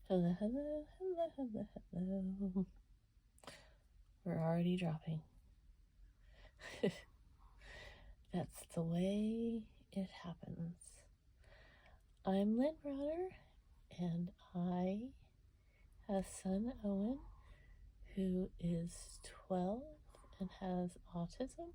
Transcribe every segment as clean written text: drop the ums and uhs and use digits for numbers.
Hello, hello, hello, hello, hello. We're already dropping. That's the way it happens. I'm Lynn Rotter, and I have son Owen, who is 12 and has autism.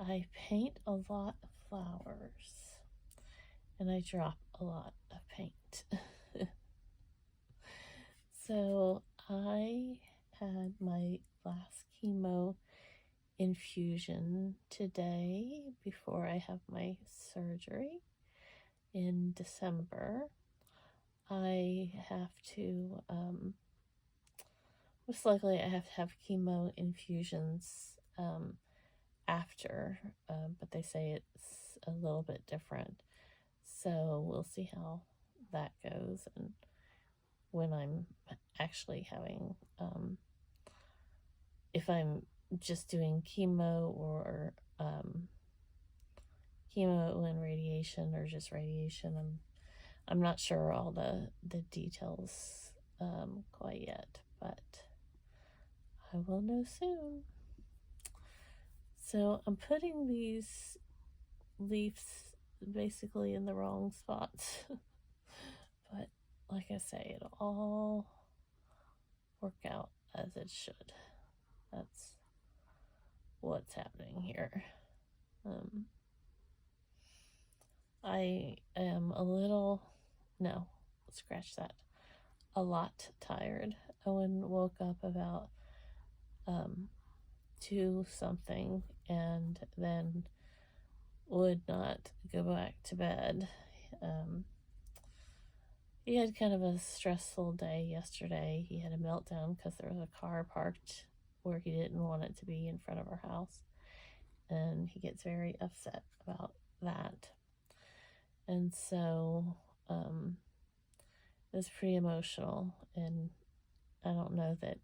I paint a lot of flowers, and I drop a lot of paint. So I had my last chemo infusion today before I have my surgery in December. I have to, most likely I have to have chemo infusions after, but they say it's a little bit different. So we'll see how that goes and when I'm actually having, if I'm just doing chemo or chemo and radiation or just radiation. I'm not sure all the details quite yet, but I will know soon. So I'm putting these leaves basically in the wrong spots. But like I say, it'll all work out as it should. That's what's happening here. I am a lot tired. Owen woke up about 2 something and then would not go back to bed. He had kind of a stressful day yesterday. He had a meltdown because there was a car parked where he didn't want it to be in front of our house, and he gets very upset about that. And so it was pretty emotional, and I don't know that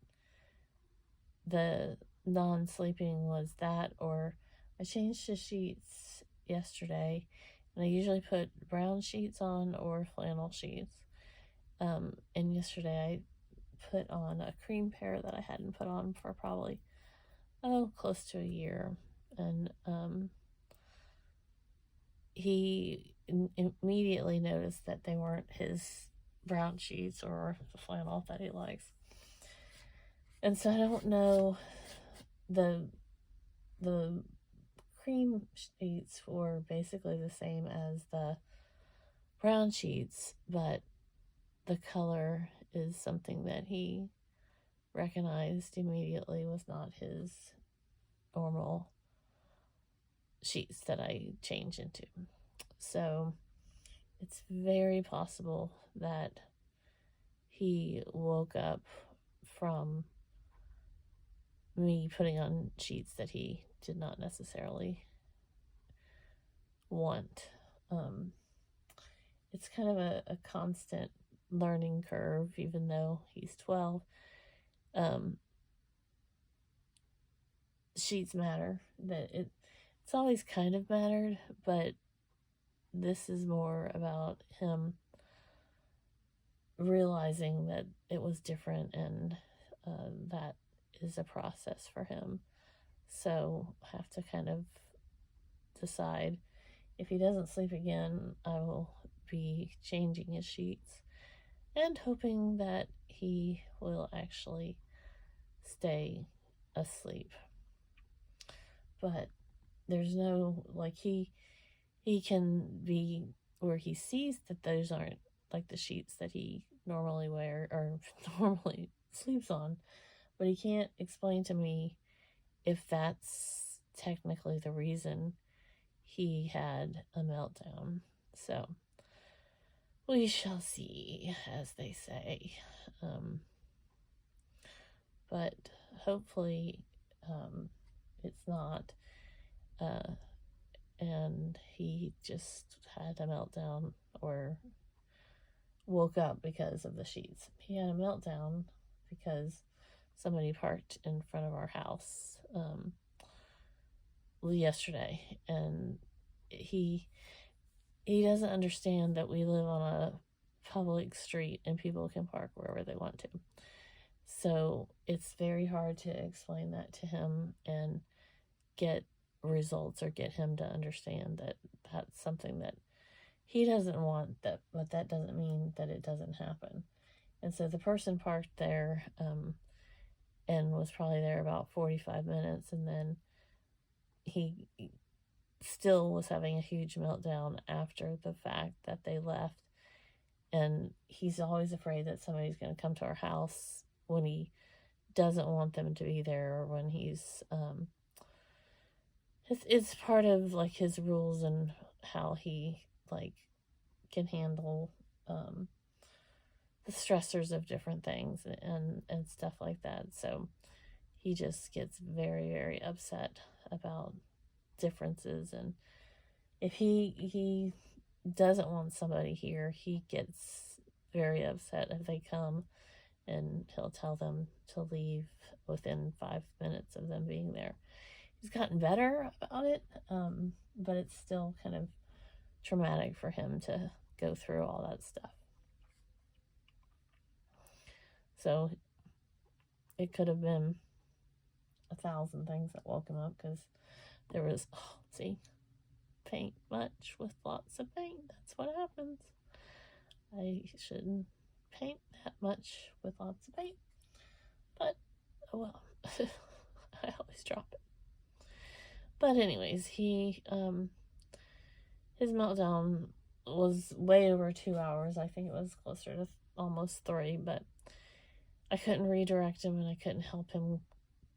the non-sleeping was that, or I changed the sheets yesterday, and I usually put brown sheets on or flannel sheets. And yesterday I put on a cream pair that I hadn't put on for probably close to a year, and he immediately noticed that they weren't his brown sheets or the flannel that he likes. And so I don't know, the cream sheets were basically the same as the brown sheets, but the color is something that he recognized immediately was not his normal sheets that I change into. So it's very possible that he woke up from me putting on sheets that he did not necessarily want. It's kind of a constant learning curve, even though he's 12. Sheets matter. It's always kind of mattered, but this is more about him realizing that it was different, and that is a process for him. So I have to kind of decide, if he doesn't sleep again, I will be changing his sheets and hoping that he will actually stay asleep. But there's no, like, he can be where he sees that those aren't like the sheets that he normally wear or normally sleeps on, but he can't explain to me if that's technically the reason he had a meltdown. So we shall see, as they say. But hopefully it's not. And he just had a meltdown or woke up because of the sheets. He had a meltdown because somebody parked in front of our house yesterday, and he doesn't understand that we live on a public street and people can park wherever they want to. So it's very hard to explain that to him and get results or get him to understand that that's something that he doesn't want, that, but that doesn't mean that it doesn't happen. And so the person parked there and was probably there about 45 minutes, and then he still was having a huge meltdown after the fact that they left. And he's always afraid that somebody's going to come to our house when he doesn't want them to be there, or when he's it's part of like his rules and how he like can handle the stressors of different things and stuff like that. So he just gets very, very upset about differences, and if he doesn't want somebody here, he gets very upset if they come, and he'll tell them to leave within 5 minutes of them being there. He's gotten better about it, but it's still kind of traumatic for him to go through all that stuff. So it could have been 1,000 things that woke him up, because there was, paint much with lots of paint. That's what happens. I shouldn't paint that much with lots of paint, but oh well. I always drop it. But anyways, his meltdown was way over 2 hours. I think it was closer to almost 3, but I couldn't redirect him and I couldn't help him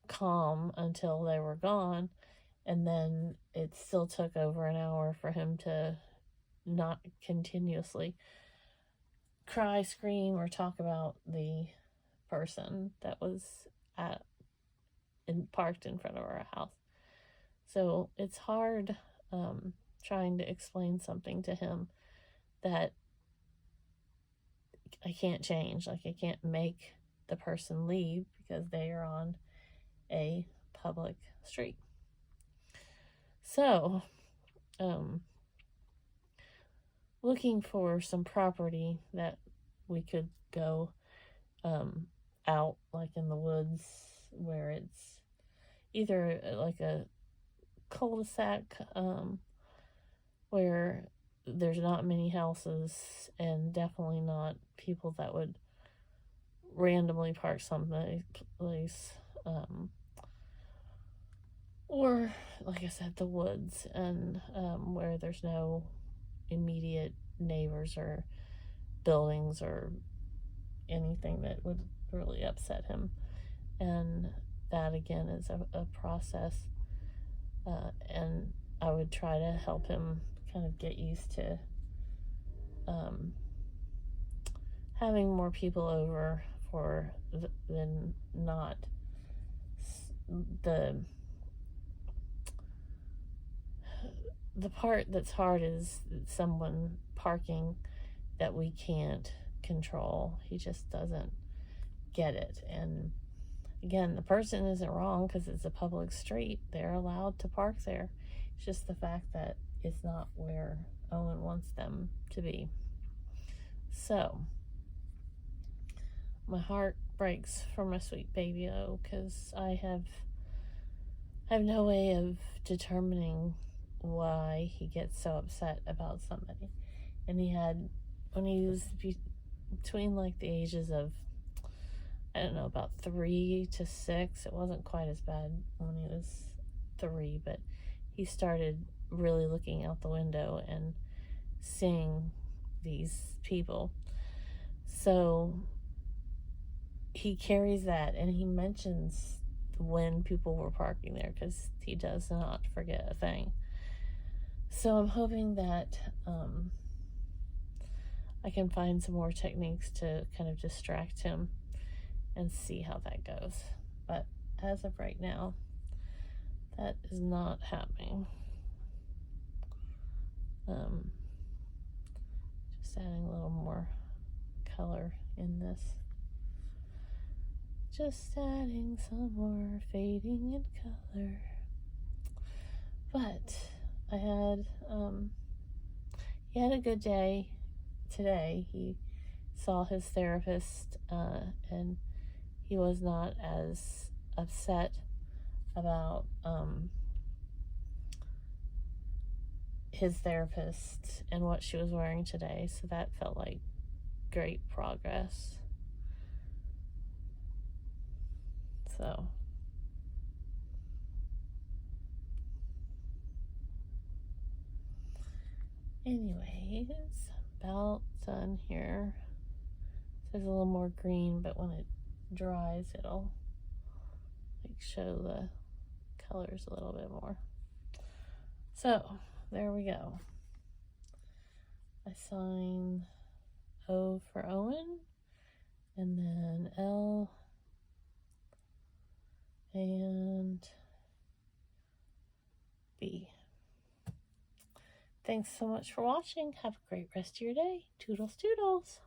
calm until they were gone. And then it still took over an hour for him to not continuously cry, scream, or talk about the person that was parked in front of our house. So it's hard trying to explain something to him that I can't change. Like, I can't make the person leave because they are on a public street. So, looking for some property that we could go out, like in the woods, where it's either like a cul-de-sac where there's not many houses, and definitely not people that would randomly park someplace, or like I said, the woods, and where there's no immediate neighbors or buildings or anything that would really upset him. And that again is a process, and I would try to help him kind of get used to having more people over for than not. The part that's hard is someone parking that we can't control. He just doesn't get it. And again, the person isn't wrong because it's a public street. They're allowed to park there. It's just the fact that it's not where Owen wants them to be. So my heart breaks for my sweet baby O, because I have no way of determining why he gets so upset about somebody. And when he was between like the ages of, I don't know, about 3 to 6, it wasn't quite as bad when he was 3, but he started really looking out the window and seeing these people. So he carries that, and he mentions when people were parking there, because he does not forget a thing. So I'm hoping that I can find some more techniques to kind of distract him and see how that goes. But as of right now, that is not happening. Just adding a little more color in this. Just adding some more fading in color. But he had a good day today. He saw his therapist, and he was not as upset about his therapist and what she was wearing today, so that felt like great progress. So anyways, about done here. There's a little more green, but when it dries it'll like show the colors a little bit more. So there we go. I sign O for Owen, and then L and B. Thanks so much for watching. Have a great rest of your day. Toodles, toodles.